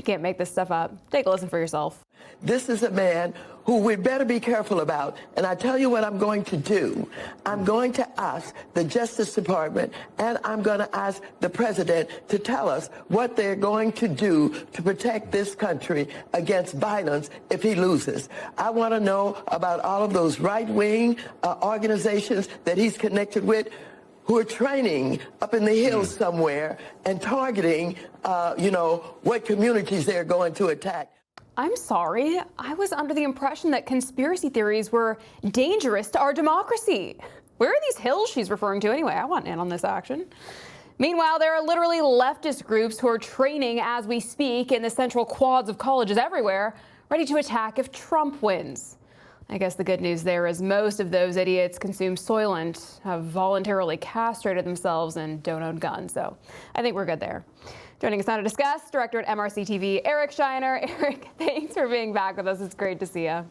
You can't make this stuff up. Take a listen for yourself. This is a man who we better be careful about. And I tell you what I'm going to do. I'm going to ask the Justice Department and I'm going to ask the president to tell us what they're going to do to protect this country against violence if he loses. I want to know about all of those right-wing organizations that he's connected with who are training up in the hills somewhere and targeting, what communities they're going to attack. I'm sorry. I was under the impression that conspiracy theories were dangerous to our democracy. Where are these hills she's referring to anyway? I want in on this action. Meanwhile, there are literally leftist groups who are training as we speak in the central quads of colleges everywhere, ready to attack if Trump wins. I guess the good news there is most of those idiots consume Soylent, have voluntarily castrated themselves, and don't own guns. So I think we're good there. Joining us now to discuss, director at MRC-TV, Eric Scheiner. Eric, thanks for being back with us. It's great to see you.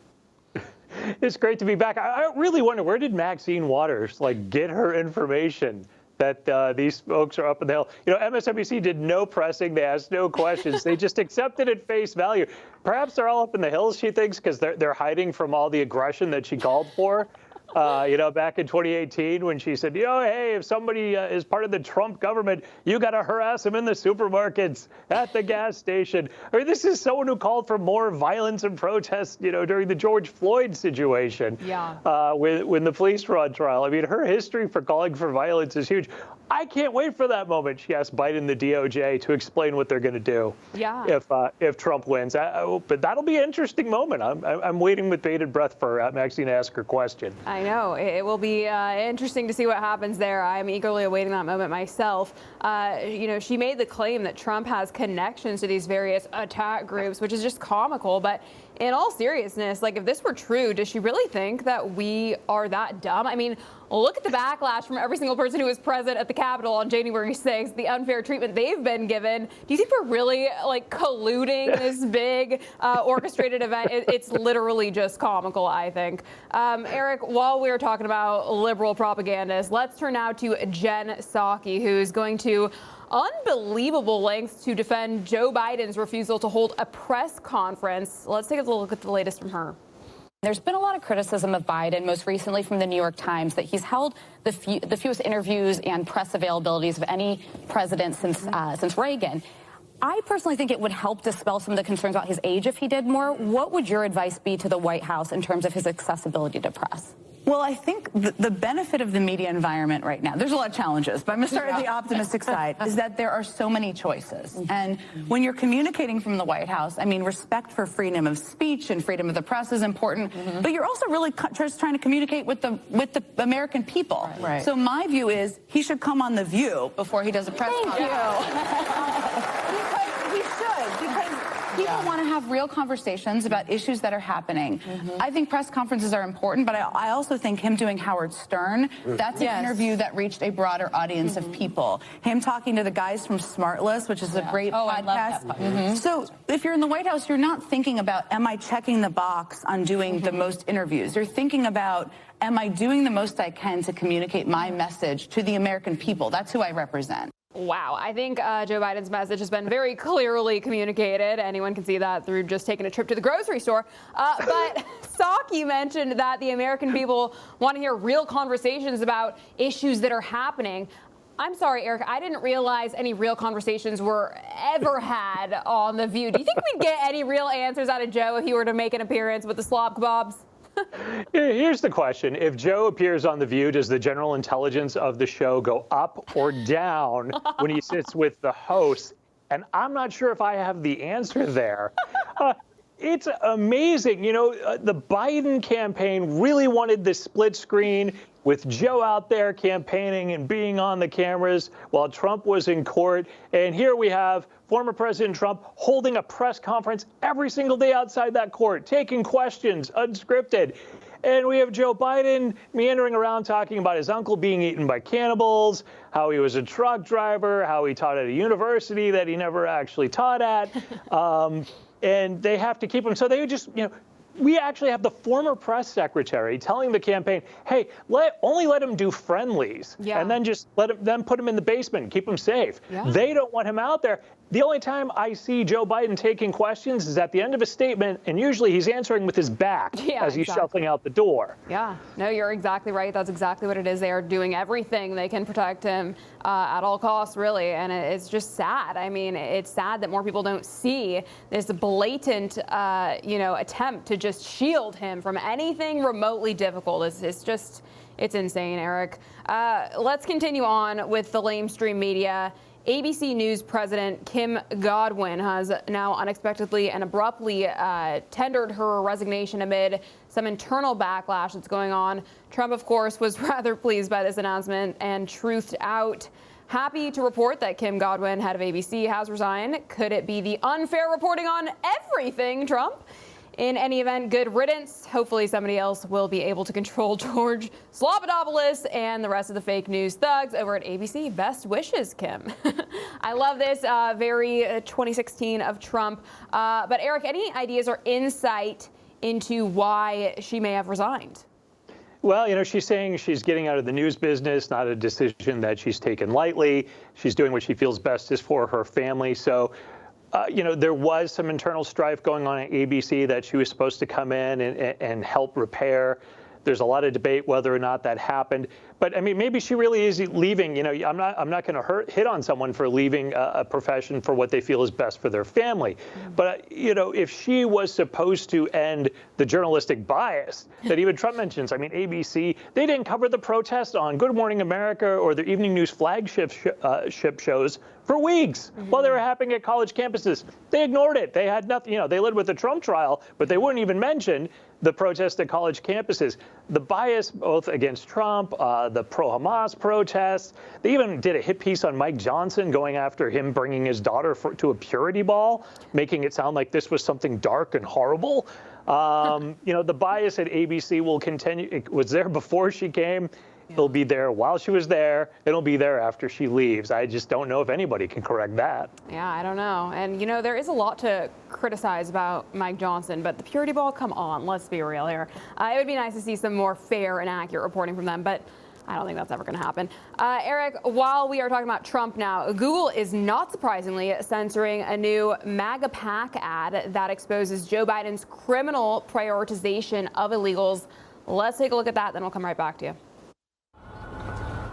It's great to be back. I really wonder, where did Maxine Waters get her information that these folks are up in the hill? MSNBC did no pressing. They asked no questions. They just accepted at face value. Perhaps they're all up in the hills, she thinks, because they're hiding from all the aggression that she called for. Back in 2018 when she said, hey, if somebody is part of the Trump government, you got to harass them in the supermarkets, at the gas station. I mean, this is someone who called for more violence and protests, during the George Floyd situation. Yeah. When the police were on trial. I mean, her history for calling for violence is huge. I can't wait for that moment. She asked Biden, the DOJ, to explain what they're going to do if Trump wins. But that'll be an interesting moment. I'm waiting with bated breath for Maxine to ask her question. I know. It will be interesting to see what happens there. I'm eagerly awaiting that moment myself. She made the claim that Trump has connections to these various attack groups, which is just comical. But in all seriousness, if this were true, does she really think that we are that dumb? I mean, look at the backlash from every single person who was present at the Capitol on January 6th, the unfair treatment they've been given. Do you think we're really colluding this big orchestrated event? It's literally just comical, I think. Eric, while we're talking about liberal propagandists, let's turn now to Jen Psaki, who's going to unbelievable lengths to defend Joe Biden's refusal to hold a press conference. Let's take a look at the latest from her. There's been a lot of criticism of Biden, most recently from the New York Times, that he's held the fewest interviews and press availabilities of any president since Reagan. I personally think it would help dispel some of the concerns about his age if he did more. What would your advice be to the White House in terms of his accessibility to press? Well, I think the benefit of the media environment right now, there's a lot of challenges, but I'm going to start at the optimistic side, is that there are so many choices. And when you're communicating from the White House, I mean, respect for freedom of speech and freedom of the press is important, but you're also really just trying to communicate with the American people. Right. So my view is he should come on The View before he does a press conference. He should, because people want to have real conversations about issues that are happening. I think press conferences are important, but I also think him doing Howard Stern, that's an interview that reached a broader audience of people. Him talking to the guys from Smartless, which is a great podcast. I love that. So if you're in the White House, you're not thinking about, am I checking the box on doing the most interviews? You're thinking about, am I doing the most I can to communicate my message to the American people? That's who I represent. Wow. I think Joe Biden's message has been very clearly communicated. Anyone can see that through just taking a trip to the grocery store. But Psaki mentioned that the American people want to hear real conversations about issues that are happening. I'm sorry, Eric, I didn't realize any real conversations were ever had on The View. Do you think we'd get any real answers out of Joe if he were to make an appearance with the slop kebabs? Here's the question. If Joe appears on The View, does the general intelligence of the show go up or down when he sits with the host? And I'm not sure if I have the answer there. It's amazing. The Biden campaign really wanted this split screen with Joe out there campaigning and being on the cameras while Trump was in court. And here we have former President Trump holding a press conference every single day outside that court, taking questions, unscripted. And we have Joe Biden meandering around talking about his uncle being eaten by cannibals, how he was a truck driver, how he taught at a university that he never actually taught at. And they have to keep him. So they would just, we actually have the former press secretary telling the campaign, hey, only let him do friendlies, and then just then put him in the basement and keep him safe. They don't want him out there. The only time I see Joe Biden taking questions is at the end of a statement, and usually he's answering with his back as he's shuffling out the door. Yeah, no, you're exactly right. That's exactly what it is. They are doing everything they can protect him at all costs, really, and it's just sad. I mean, it's sad that more people don't see this blatant, attempt to just shield him from anything remotely difficult. It's insane, Eric. Let's continue on with the lamestream media. ABC News President Kim Godwin has now unexpectedly and abruptly tendered her resignation amid some internal backlash that's going on. Trump, of course, was rather pleased by this announcement and truthed out. Happy to report that Kim Godwin, head of ABC, has resigned. Could it be the unfair reporting on everything, Trump? In any event, good riddance. Hopefully somebody else will be able to control George Slobodopoulous and the rest of the fake news thugs over at ABC. Best wishes, Kim. I love this, very 2016 of Trump. But Eric, any ideas or insight into why she may have resigned? Well, she's saying she's getting out of the news business, not a decision that she's taken lightly. She's doing what she feels best is for her family. So, there was some internal strife going on at ABC that she was supposed to come in and help repair. There's a lot of debate whether or not that happened. But I mean, maybe she really is leaving. I'm not going to hit on someone for leaving a profession for what they feel is best for their family. But if she was supposed to end the journalistic bias that even Trump mentions, I mean, ABC, they didn't cover the protest on Good Morning America or their evening news flagship shows for weeks while they were happening at college campuses. They ignored it. They had nothing. They led with the Trump trial, but they wouldn't even mention the protest at college campuses. The bias both against Trump, the pro-Hamas protests. They even did a hit piece on Mike Johnson going after him bringing his daughter to a purity ball, making it sound like this was something dark and horrible. The bias at ABC will continue. It was there before she came. It'll be there while she was there. It'll be there after she leaves. I just don't know if anybody can correct that. Yeah, I don't know. And, there is a lot to criticize about Mike Johnson, but the purity ball, come on, let's be real here. It would be nice to see some more fair and accurate reporting from them, but I don't think that's ever going to happen. Eric, while we are talking about Trump now, Google is not surprisingly censoring a new MAGA PAC ad that exposes Joe Biden's criminal prioritization of illegals. Let's take a look at that, then we'll come right back to you.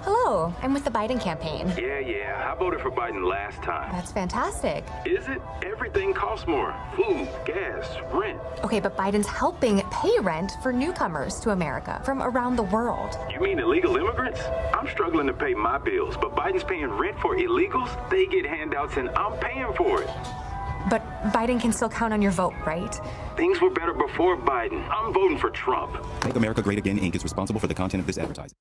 Hello, I'm with the Biden campaign. Yeah, I voted for Biden last time. That's fantastic. Is it? Everything costs more. Food, gas, rent. Okay, but Biden's helping pay rent for newcomers to America from around the world. You mean illegal immigrants? I'm struggling to pay my bills, but Biden's paying rent for illegals? They get handouts and I'm paying for it. But Biden can still count on your vote, right? Things were better before Biden. I'm voting for Trump. Make America Great Again, Inc. is responsible for the content of this advertising.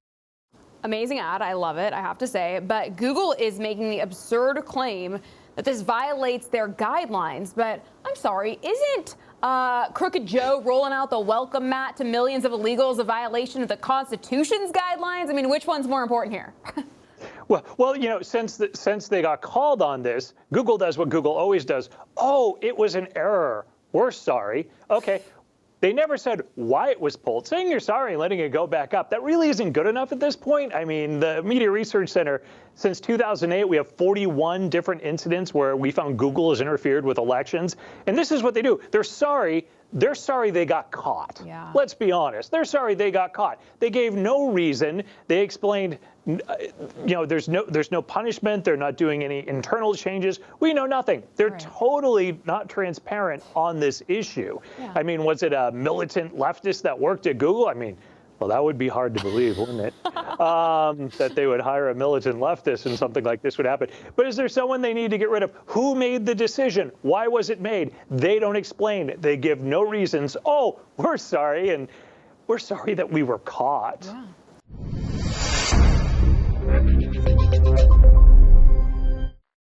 Amazing ad. I love it, I have to say. But Google is making the absurd claim that this violates their guidelines. But I'm sorry, isn't Crooked Joe rolling out the welcome mat to millions of illegals a violation of the Constitution's guidelines? I mean, which one's more important here? Well, since they got called on this, Google does what Google always does. Oh, it was an error. We're sorry. Okay. They never said why it was pulled. Saying you're sorry and letting it go back up, that really isn't good enough at this point. I mean, the Media Research Center, since 2008, we have 41 different incidents where we found Google has interfered with elections. And this is what they do. They're sorry. They're sorry they got caught. Yeah. Let's be honest. They're sorry they got caught. They gave no reason. They explained, there's no punishment. They're not doing any internal changes. We know nothing. They're totally not transparent on this issue. Yeah. I mean, was it a militant leftist that worked at Google? I mean, well, that would be hard to believe, wouldn't it? That they would hire a militant leftist and something like this would happen. But is there someone they need to get rid of? Who made the decision? Why was it made? They don't explain it. They give no reasons. Oh, we're sorry, and we're sorry that we were caught. Yeah.